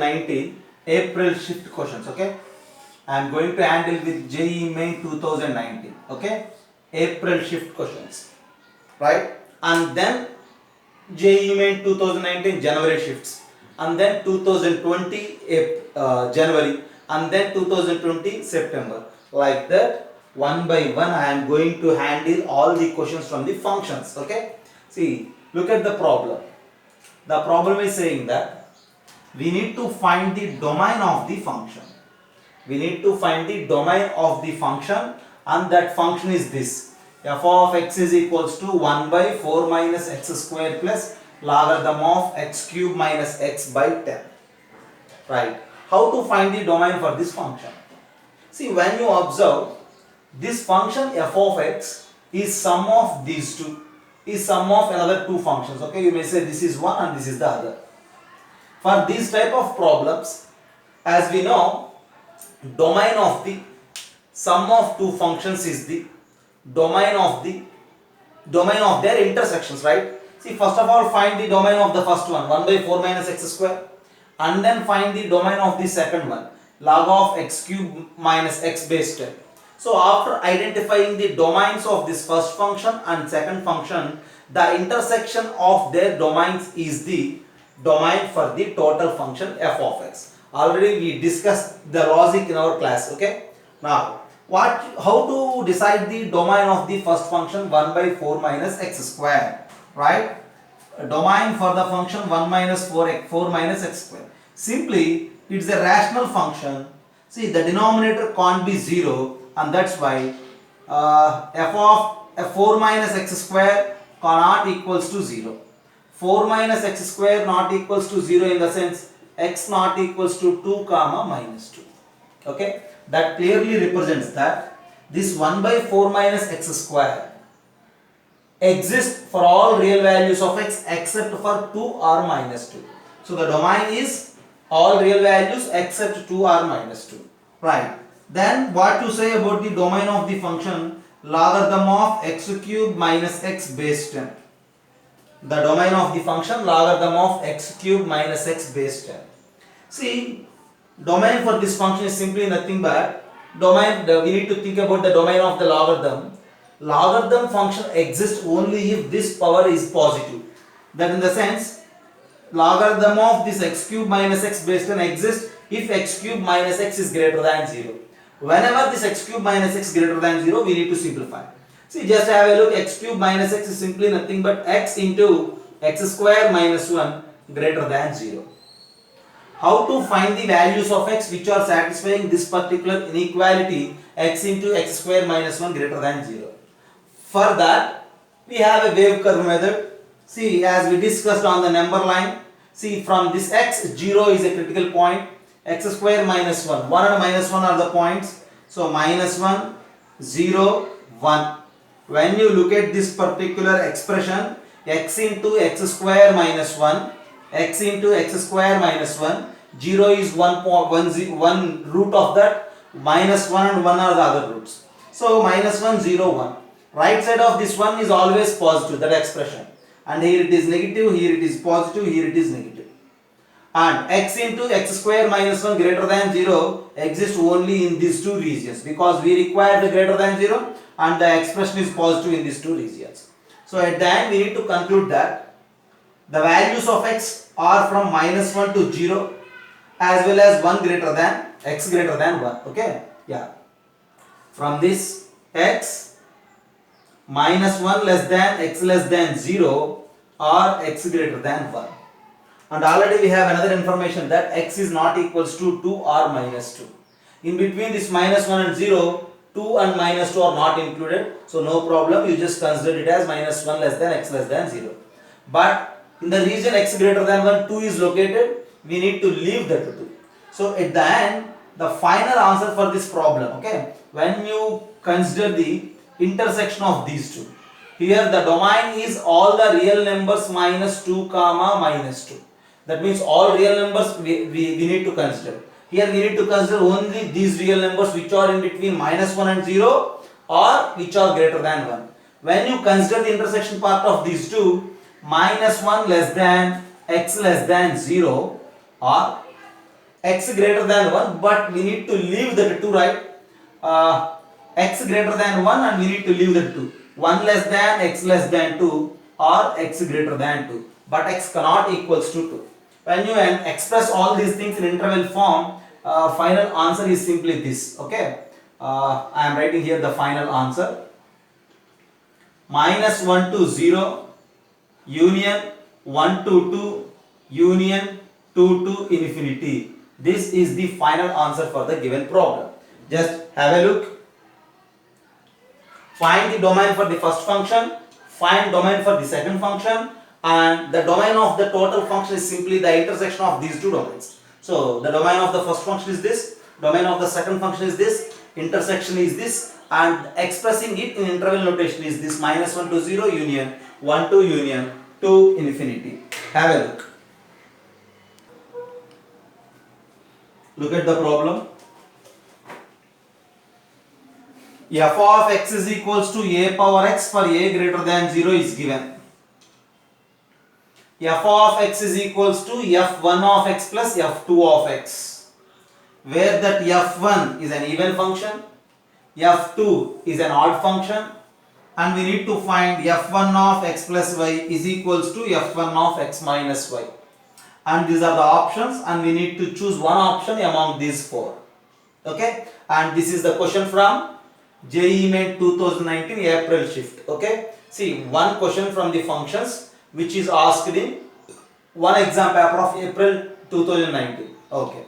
2019 April shift questions. Okay, I am going to handle with JEE Main 2019. Okay, April shift questions, right? And then JEE Main 2019 January shifts, and then 2020 January, and then 2020 September. Like that, one by one, I am going to handle all the questions from the functions. Okay, see, look at the problem. The problem is saying that we need to find the domain of the function. We need to find the domain of the function, and that function is this: f of x is equals to 1 by 4 minus x square plus logarithm of x cube minus x by 10. Right? How to find the domain for this function? See, when you observe, this function f of x is sum of these two, is sum of another two functions. Okay, you may say this is one and this is the other. For these type of problems, as we know, domain of the sum of two functions is the domain of their intersections, right? See, first of all, find the domain of the first one, 1 by 4 minus x square, and then find the domain of the second one, log of x cube minus x base 10. So after identifying the domains of this first function and second function, the intersection of their domains is the domain for the total function f of x. Already we discussed the logic in our class. Okay, now how to decide the domain of the first function 1 by 4 minus x square, right? A domain for the function 1 minus 4 minus x square. Simply, it's a rational function. See, the denominator can't be 0, and that's why f of 4 minus x square cannot equals to 0. 4 minus x square not equals to 0 in the sense x not equals to 2 comma minus 2. Okay, that clearly represents that this 1 by 4 minus x square exists for all real values of x except for 2 or minus 2. So the domain is all real values except 2 or minus 2. Right. Then what to say about the domain of the function logarithm of x cube minus x base 10. The domain of the function logarithm of x cube minus x base 10. See, domain for this function is simply nothing but domain. We need to think about the domain of the logarithm. Logarithm function exists only if this power is positive. That in the sense, logarithm of this x cube minus x base 10 exists if x cube minus x is greater than 0. Whenever this x cube minus x greater than 0, we need to simplify. See, just have a look. X cube minus x is simply nothing but x into x square minus 1 greater than 0. How to find the values of x which are satisfying this particular inequality x into x square minus 1 greater than 0? For that, we have a wave curve method. See, as we discussed on the number line, see, from this x, 0 is a critical point, x square minus 1, 1 and minus 1 are the points. So minus 1, 0, 1. When you look at this particular expression, x into x square minus 1, x into x square minus 1, 0 is one root of that, minus 1 and 1 are the other roots. So minus 1, 0, 1. Right side of this one is always positive, that expression. And here it is negative, here it is positive, here it is negative. And x into x square minus 1 greater than 0 exists only in these two regions, because we require the greater than 0 and the expression is positive in these two regions. So at the end we need to conclude that the values of x are from minus 1 to 0 as well as 1 greater than x greater than 1. Okay, yeah. From this, x minus 1 less than x less than 0 or x greater than 1. And already we have another information that x is not equals to 2 or minus 2. In between this minus 1 and 0, 2 and minus 2 are not included. So no problem, you just consider it as minus 1 less than x less than 0. But in the region x greater than 1, 2 is located, we need to leave that 2. So at the end, the final answer for this problem, okay, when you consider the intersection of these two, here the domain is all the real numbers minus 2 comma minus 2. That means all real numbers we need to consider. Here we need to consider only these real numbers which are in between minus 1 and 0 or which are greater than 1. When you consider the intersection part of these two, minus 1 less than x less than 0 or x greater than 1, but we need to leave that 2, right? X greater than 1 and we need to leave that 2. 1 less than x less than 2 or x greater than 2, but x cannot equals to 2. When you express all these things in interval form, final answer is simply this. Okay, I am writing here the final answer: -1 to 0 union 1 to 2 union 2 to infinity. This is the final answer for the given problem. Just have a look. Find the domain for the first function, find domain for the second function, and the domain of the total function is simply the intersection of these two domains. So the domain of the first function is this, domain of the second function is this, intersection is this, and expressing it in interval notation is this: -1 to 0 union 1 to union 2 infinity. Have a look. Look at the problem. F of x is equals to a power x for a greater than 0 is given. F of x is equals to f1 of x plus f2 of x, where that f1 is an even function, f2 is an odd function, and we need to find f1 of x plus y is equals to f1 of x minus y. And these are the options, and we need to choose one option among these four. Okay, and this is the question from JEE Main 2019 April shift. Okay, see one question from the functions which is asked in one exam paper of April 2019. Okay,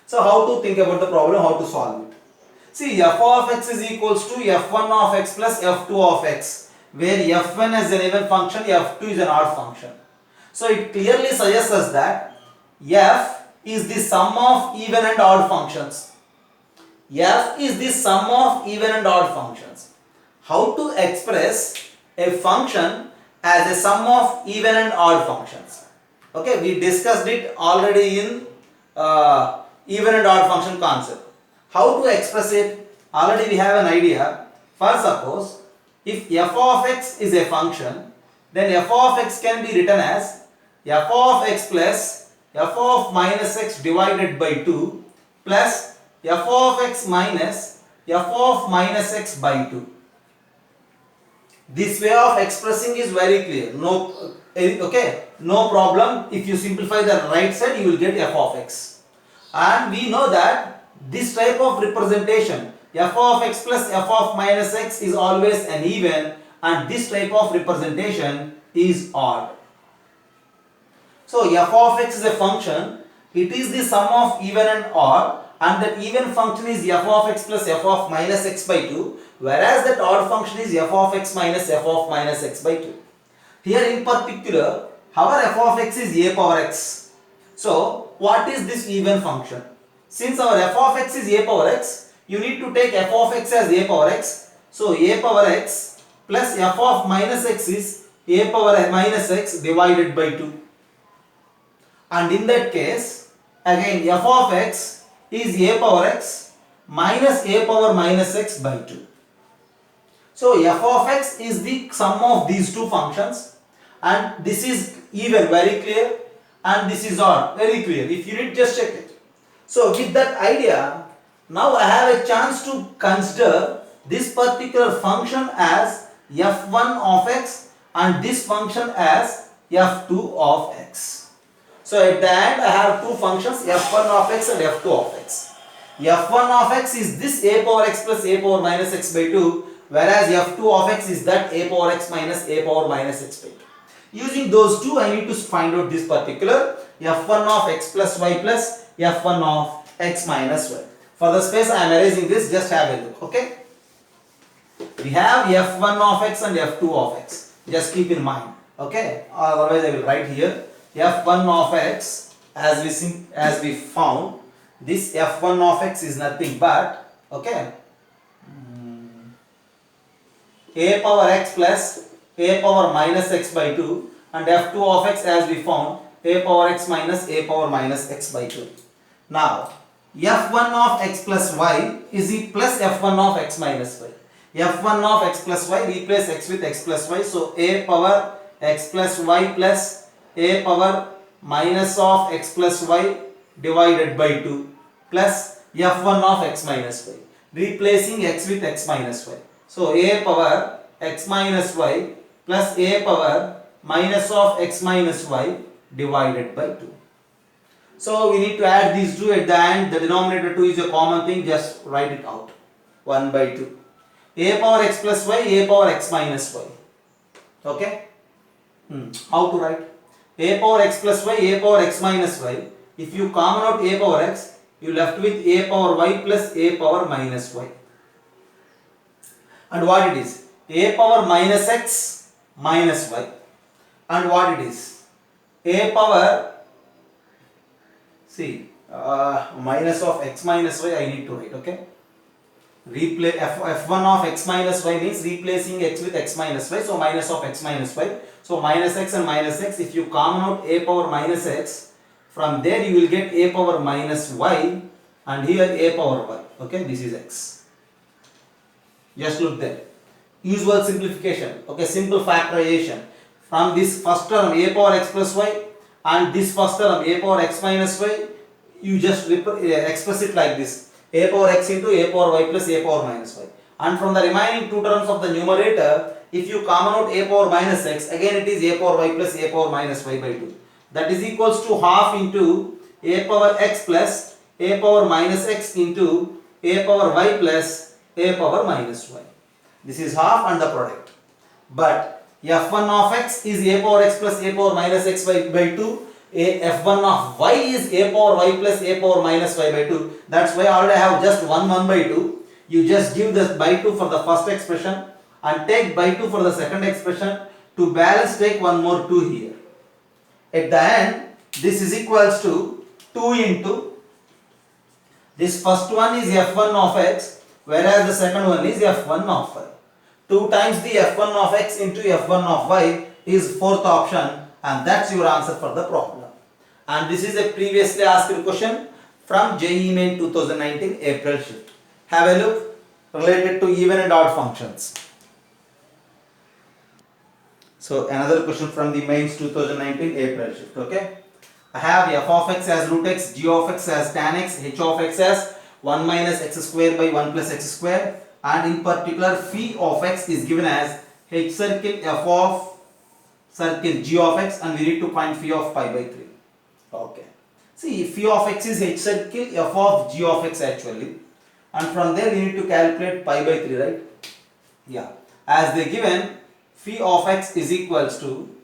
so how to think about the problem, how to solve it? See, f of x is equals to f1 of x plus f2 of x, where f1 is an even function, f2 is an odd function. So it clearly suggests us that f is the sum of even and odd functions. F is the sum of even and odd functions. How to express a function as a sum of even and odd functions? Okay, we discussed it already in even and odd function concept. How to express it? Already we have an idea. For suppose if f of x is a function, then f of x can be written as f of x plus f of minus x divided by 2 plus f of x minus f of minus x by 2. This way of expressing is very clear. No problem. If you simplify the right side, you will get f of x. And we know that this type of representation, f of x plus f of minus x, is always an even, and this type of representation is odd. So f of x is a function. It is the sum of even and odd, and that even function is f of x plus f of minus x by 2, whereas that odd function is f of x minus f of minus x by 2. Here in particular, our f of x is a power x. So what is this even function? Since our f of x is a power x, you need to take f of x as a power x. So a power x plus f of minus x is a power minus x divided by 2. And in that case, again f of x is a power x minus a power minus x by 2. So f of x is the sum of these two functions, and this is even, very clear, and this is odd, very clear. If you need, just check it. So with that idea, now I have a chance to consider this particular function as f1 of x and this function as f2 of x. So at the end I have two functions, f1 of x and f2 of x. f1 of x is this a power x plus a power minus x by 2, whereas f2 of x is that a power x minus a power minus x by 2. Using those two, I need to find out this particular f1 of x plus y plus f1 of x minus y. For the space I am erasing this, just have a look. Okay, we have f1 of x and f2 of x. Just keep in mind. Okay, otherwise I will write here f1 of x, as we found, this f1 of x is nothing but, okay, a power x plus a power minus x by 2, and f2 of x, as we found, a power x minus a power minus x by 2. Now f1 of x plus y is plus f1 of x minus y. f1 of x plus y, replace x with x plus y, so a power x plus y plus a power minus of x plus y divided by 2 plus f1 of x minus y, replacing x with x minus y. So a power x minus y plus a power minus of x minus y divided by 2. So we need to add these two at the end. The denominator 2 is a common thing, just write it out. 1 by 2. A power x plus y, a power x minus y. Okay? How to write? A power x plus y, a power x minus y. If you common out a power x, you left with a power y plus a power minus y. And what it is? A power minus x minus y. And what it is? A power, see, minus of x minus y I need to write, okay? Replace f1 of x minus y means replacing x with x minus y, so minus of x minus y. So minus x and minus x, if you common out a power minus x, from there you will get a power minus y, and here a power y, okay? This is x. Just look there. Usual simplification, okay? Simple factorization. From this first term a power x plus y and this first term a power x minus y, you just express it like this: a power x into a power y plus a power minus y. And from the remaining two terms of the numerator, if you common out a power minus x, again it is a power y plus a power minus y by 2. That is equals to half into a power x plus a power minus x into a power y plus a power minus y. This is half and the product. But f1 of x is a power x plus a power minus x by 2. F1 of y is a power y plus a power minus y by 2. That's why I already have just 1 by 2. You just give this by 2 for the first expression and take by 2 for the second expression. To balance, take one more 2 here. At the end, this is equals to 2 into this first one is f1 of x, whereas the second one is f1 of y. 2 times the f1 of x into f1 of y is fourth option, and that's your answer for the problem. And this is a previously asked question from JEE Main 2019 April shift. Have a look related to even and odd functions. So another question from the Mains 2019 April shift. Okay, I have f of x as root x, g of x as tan x, h of x as 1 minus x square by 1 plus x square, and in particular phi of x is given as h circle f of circle g of x, and we need to find phi of pi by 3. Okay, see, phi of x is h circle f of g of x actually, and from there we need to calculate pi by 3, right? Yeah, as they given, phi of x is equals to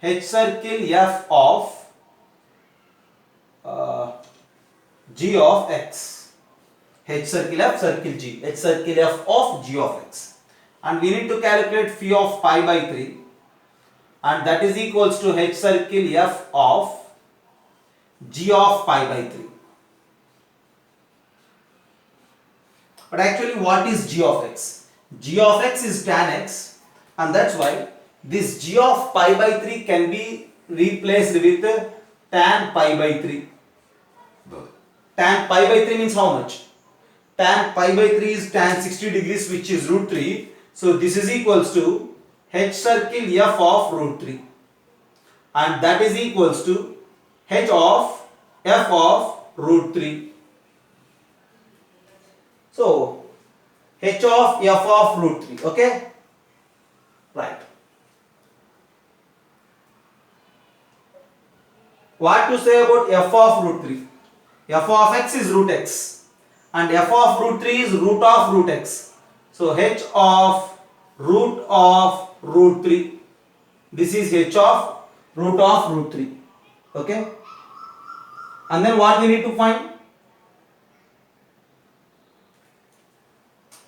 h circle f of g of x. H circle f circle g, h circle f of g of x, and we need to calculate phi of pi by 3, and that is equals to h circle f of g of pi by 3. But actually, what is g of x? G of x is tan x, and that's why this g of pi by 3 can be replaced with tan pi by 3. Tan pi by 3 means how much? Tan pi by 3 is tan 60 degrees, which is root 3. So this is equals to h circle f of root 3, and that is equals to h of f of root 3. So h of f of root 3. Okay, right. What to say about f of root 3? F of x is root x, and f of root 3 is root of root x. So h of root 3. This is h of root 3. Okay. And then what we need to find?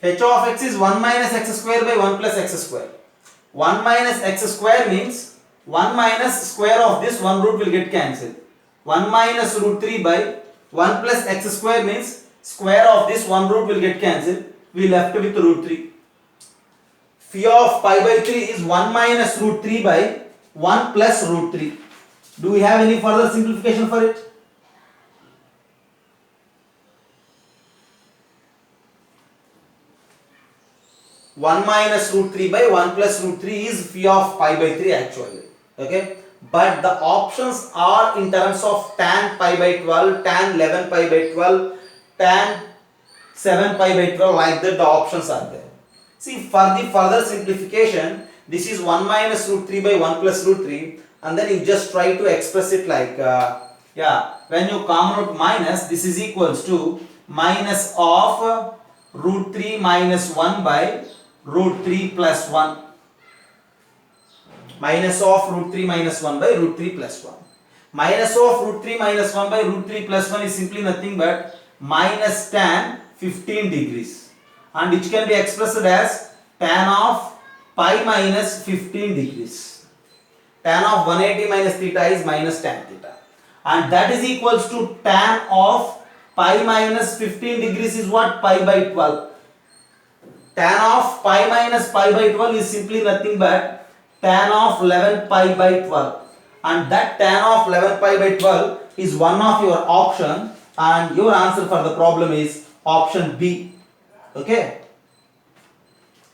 H of x is 1 minus x square by 1 plus x square. 1 minus x square means 1 minus square of this one root will get cancelled. 1 minus root 3 by 1 plus x square means square of this one root will get cancelled. We left with root 3. Phi of pi by 3 is 1 minus root 3 by 1 plus root 3. Do we have any further simplification for it? One minus root 3 by 1 plus root 3 is phi of pi by 3 actually. Okay, but the options are in terms of tan pi by 12, tan 11 pi by 12, tan 7 pi by 12, like that the options are there. See, for the further simplification, this is 1 minus root 3 by 1 plus root 3, and then you just try to express it like when you common out minus, this is equals to minus of root 3 minus 1 by root 3 plus 1. Minus of root 3 minus 1 by root 3 plus 1. Minus of root 3 minus 1 by root 3 plus 1 is simply nothing but minus tan 15 degrees, and which can be expressed as tan of pi minus 15 degrees. Tan of 180 minus theta is minus tan theta, and that is equals to tan of pi minus 15 degrees is what? Pi by 12. Tan of pi minus pi by 12 is simply nothing but tan of 11 pi by 12, and that tan of 11 pi by 12 is one of your option, and your answer for the problem is option B. Okay,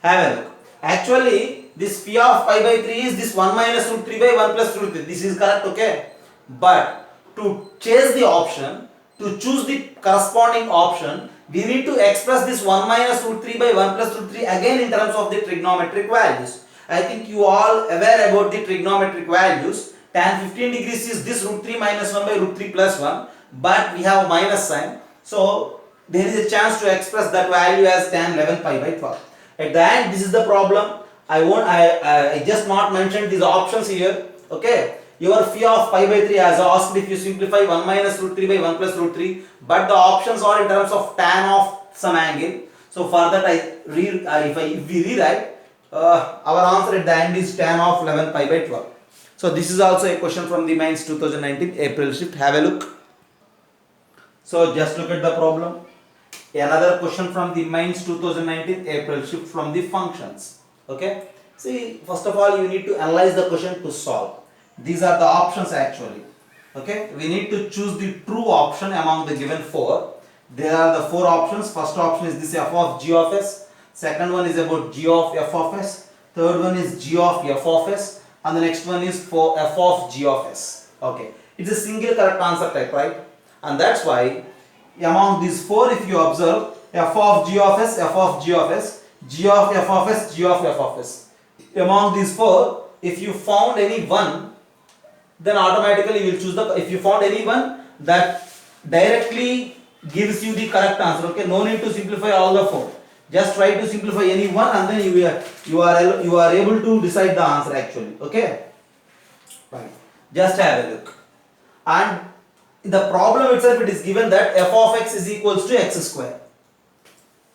have a look. Actually, this phi of pi by 3 is this 1 minus root 3 by 1 plus root 3. This is correct, okay? But to chase the option, to choose the corresponding option, we need to express this 1 minus root 3 by 1 plus root 3 again in terms of the trigonometric values. I think you all aware about the trigonometric values. Tan 15 degrees is this root 3 minus 1 by root 3 plus 1, but we have minus sign. So there is a chance to express that value as tan 11 pi by 12. At the end, this is the problem. I just not mentioned these options here. Okay. Your phi of pi by 3 as asked if you simplify 1 minus root 3 by 1 plus root 3, but the options are in terms of tan of some angle. So for that if we rewrite, our answer at the end is tan of 11 pi by 12. So this is also a question from the Mains 2019 April shift. Have a look. So just look at the problem. Another question from the Mains 2019 April shift from the functions. Okay. See, first of all, you need to analyze the question to solve. These are the options actually. Okay. We need to choose the true option among the given four. There are the four options. First option is this f of g of s. Second one is about g of f of s. Third one is g of f of s. And the next one is for f of g of s. Okay. It's a single correct answer type, right? And that's why among these four, if you observe f of g of s, f of g of s, g of f of s, g of f of s. Among these four, if you found any one, then automatically you will choose the, if you found any one that directly gives you the correct answer. Okay, no need to simplify all the four. Just try to simplify any one, and then you are able to decide the answer actually. Okay, right. Just have a look. And in the problem itself, it is given that f of x is equals to x square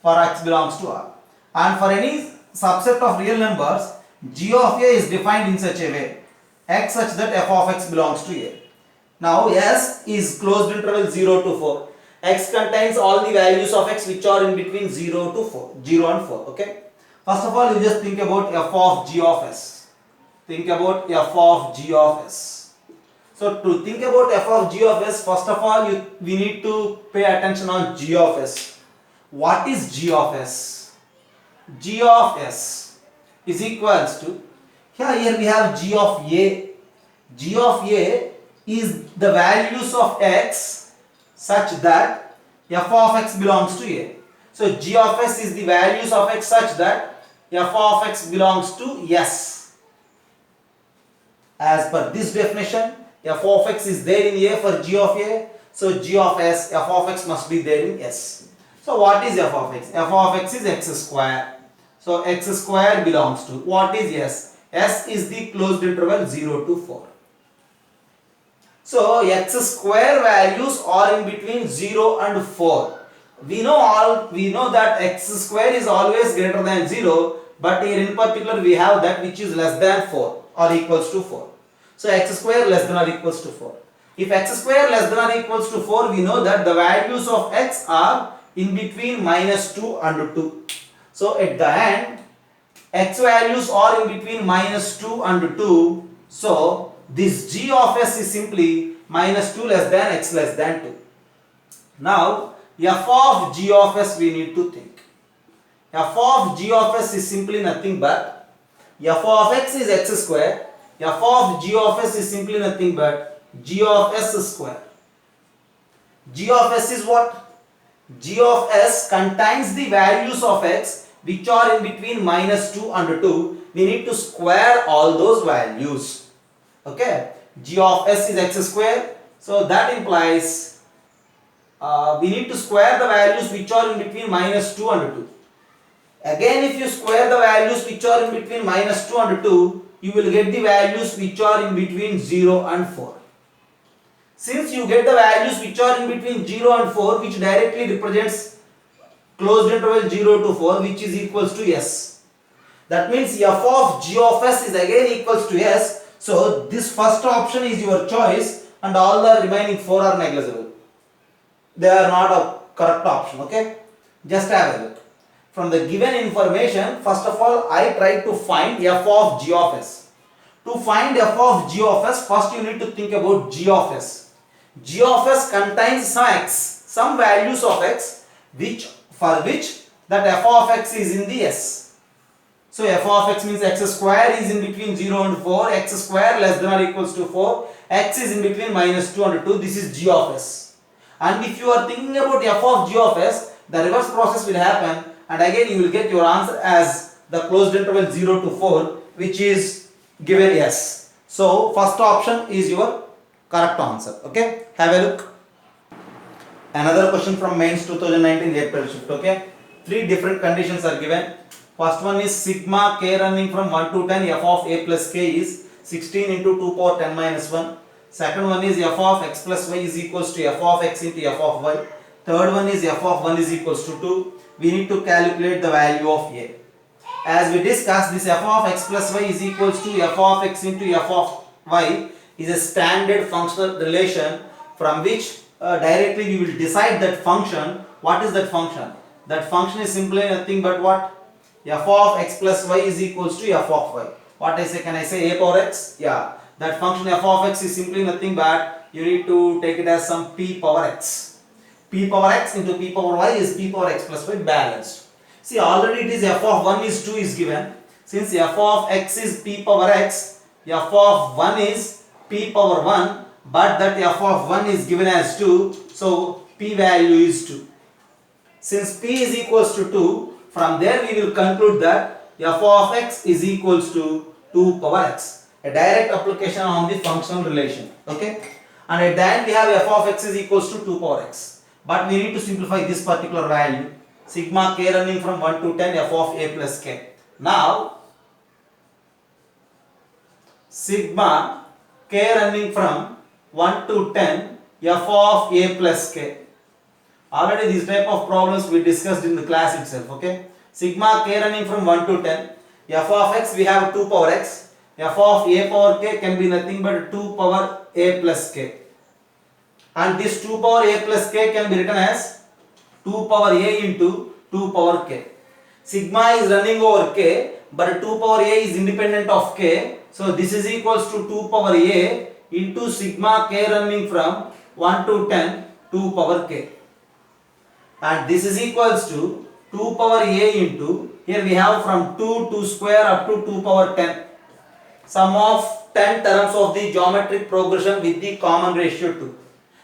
for x belongs to R, and for any subset of real numbers, g of a is defined in such a way x such that f of x belongs to a. Now S is closed interval 0 to 4. X contains all the values of x which are in between 0 to 4, 0 and 4. Okay. First of all, you just think about f of g of s. Think about f of g of s. So to think about f of g of s, first of all, we need to pay attention on g of s. What is g of s? G of s is equals to, here we have g of a. G of a is the values of x such that f of x belongs to a. So g of s is the values of x such that f of x belongs to s. As per this definition, f of x is there in a for g of a. So g of s, f of x must be there in s. So what is f of x? F of x is x square. So x square belongs to, what is s? S is the closed interval 0 to 4. So x square values are in between 0 and 4. We know that x square is always greater than 0, but here in particular we have that which is less than 4 or equals to 4. So x square less than or equals to 4. If x square less than or equals to 4, we know that the values of x are in between minus 2 and 2. So at the end, x values are in between minus 2 and 2. So this g of s is simply minus 2 less than x less than 2. Now f of g of s we need to think. F of g of s is simply nothing but f of x is x square. F of g of s is simply nothing but g of s square. G of s is what? G of s contains the values of x which are in between minus 2 and 2. We need to square all those values. Okay, G of s is x square, so that implies we need to square the values which are in between minus 2 and 2. Again, if you square the values which are in between minus 2 and 2, you will get the values which are in between 0 and 4. Since you get the values which are in between 0 and 4, which directly represents closed interval 0 to 4, which is equals to s. That means f of g of s is again equals to s. So this first option is your choice and all the remaining 4 are negligible. They are not a correct option. Okay, just have a look. From the given information, first of all, I try to find f of g of s. To find f of g of s, first you need to think about g of s. G of s contains some x, some values of x, for which that f of x is in the s. So f of x means x square is in between 0 and 4, x square less than or equals to 4, x is in between minus 2 and 2, this is g of s. And if you are thinking about f of g of s, the reverse process will happen and again you will get your answer as the closed interval 0 to 4, which is given yes. So first option is your correct answer. Okay, have a look. Another question from mains 2019 April shift. Okay, 3 different conditions are given. First one is sigma k running from 1 to 10 f of a plus k is 16 into 2 power 10 minus 1. Second one is f of x plus y is equals to f of x into f of y. Third one is f of 1 is equals to 2. We need to calculate the value of a. As we discussed, this f of x plus y is equals to f of x into f of y is a standard functional relation from which directly we will decide that function. What is that function? That function is simply nothing but what? F of x plus y is equals to f of y. What I say? Can I say a power x? Yeah. That function f of x is simply nothing but you need to take it as some p power x. P power x into p power y is p power x plus y balanced. See, already it is f of 1 is 2 is given. Since f of x is p power x, f of 1 is p power 1, but that f of 1 is given as 2, so p value is 2. Since p is equals to 2, from there we will conclude that f of x is equals to 2 power x. A direct application on the functional relation. Okay, and at the end we have f of x is equals to 2 power x. But we need to simplify this particular value. Sigma k running from 1 to 10 f of a plus k. Now, sigma k running from 1 to 10 f of a plus k. Already this type of problems we discussed in the class itself. Okay, sigma k running from 1 to 10 f of x we have 2 power x. F of a power k can be nothing but 2 power a plus k. And this 2 power a plus k can be written as 2 power a into 2 power k. Sigma is running over k, but 2 power a is independent of k. So this is equals to 2 power a into sigma k running from 1 to 10 2 power k. And this is equals to 2 power a into, here we have from 2 square up to 2 power 10. Sum of 10 terms of the geometric progression with the common ratio 2.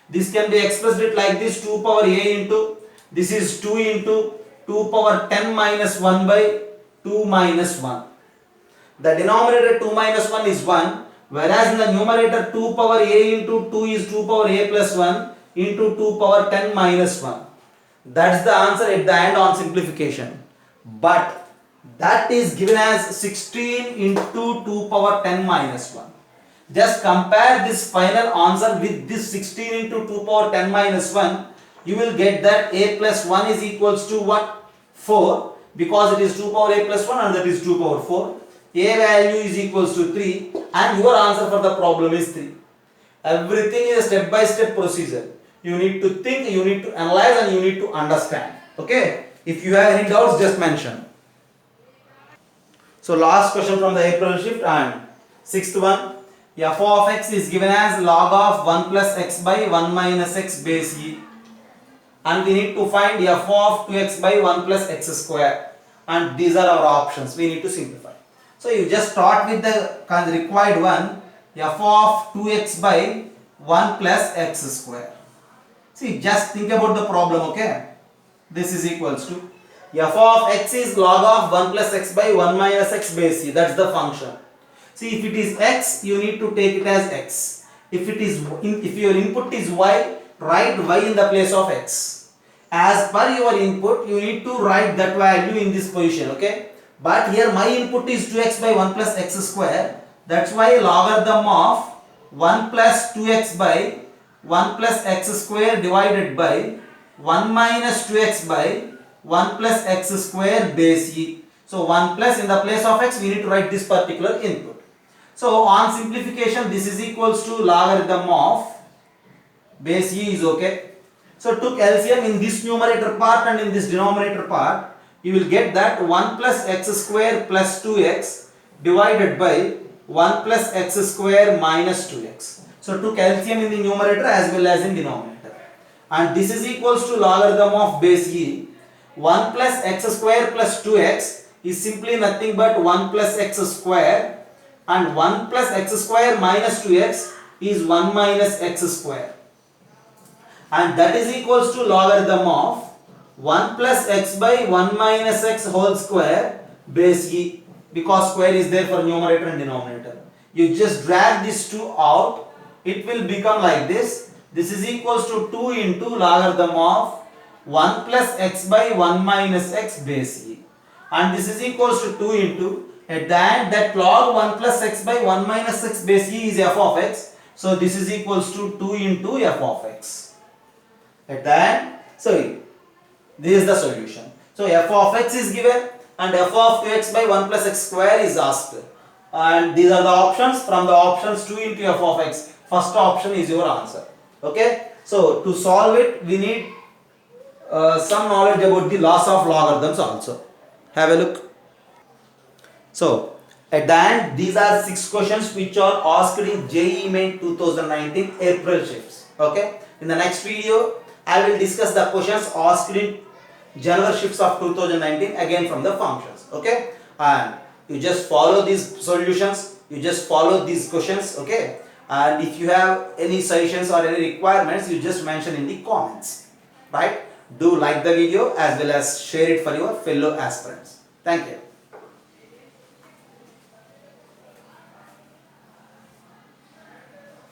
This can be expressed it like this: 2 power a into, this is 2 into 2 power 10 minus 1 by 2 minus 1. The denominator 2 minus 1 is 1, whereas in the numerator 2 power a into 2 is 2 power a plus 1 into 2 power 10 minus 1. That's the answer at the end on simplification. But that is given as 16 into 2 power 10 minus 1. Just compare this final answer with this 16 into 2 power 10 minus 1. You will get that a plus 1 is equals to what? 4, because it is 2 power a plus 1 and that is 2 power 4. A value is equals to 3 and your answer for the problem is 3. Everything is a step by step procedure. You need to think, you need to analyze and you need to understand. Okay? If you have any doubts, just mention. So last question from the April shift and sixth one. F of x is given as log of 1 plus x by 1 minus x base e. And we need to find f of 2x by 1 plus x square. And these are our options. We need to simplify. So you just start with the required one. F of 2x by 1 plus x square. See, just think about the problem, okay? this is equals to f of x is log of 1 plus x by 1 minus x base c. That's the function. See, if it is x, you need to take it as x. If your input is y, write y in the place of x. As per your input, you need to write that value in this position, okay? But here my input is 2x by 1 plus x square. That's why logarithm of 1 plus 2x by 1 plus x square divided by 1 minus 2x by 1 plus x square base e. So 1 plus in the place of x, we need to write this particular input. So on simplification, this is equals to logarithm of base e is okay. So took LCM in this numerator part and in this denominator part, you will get that 1 plus x square plus 2x divided by 1 plus x square minus 2x. So took LCM in the numerator as well as in denominator. And this is equals to logarithm of base e. 1 plus x square plus 2x is simply nothing but 1 plus x square, and 1 plus x square minus 2x is 1 minus x square. And that is equals to logarithm of 1 plus x by 1 minus x whole square base e, because square is there for numerator and denominator. You just drag these two out, it will become like this. This is equals to 2 into logarithm of 1 plus x by 1 minus x base e. And this is equals to 2 into, at the end that log 1 plus x by 1 minus x base e is f of x. So this is equals to 2 into f of x. At the end, so this is the solution. So f of x is given and f of 2x by 1 plus x square is asked. And these are the options. From the options, 2 into f of x. First option is your answer. Okay. So to solve it, we need some knowledge about the laws of logarithms also. Have a look. So at the end, these are 6 questions which are asked in JEE Main 2019 April shifts. Okay. In the next video, I will discuss the questions asked in January shifts of 2019 again from the functions. Okay. And you just follow these solutions. You just follow these questions. Okay. And if you have any suggestions or any requirements, you just mention in the comments. Right. Do like the video as well as share it for your fellow aspirants. Thank you.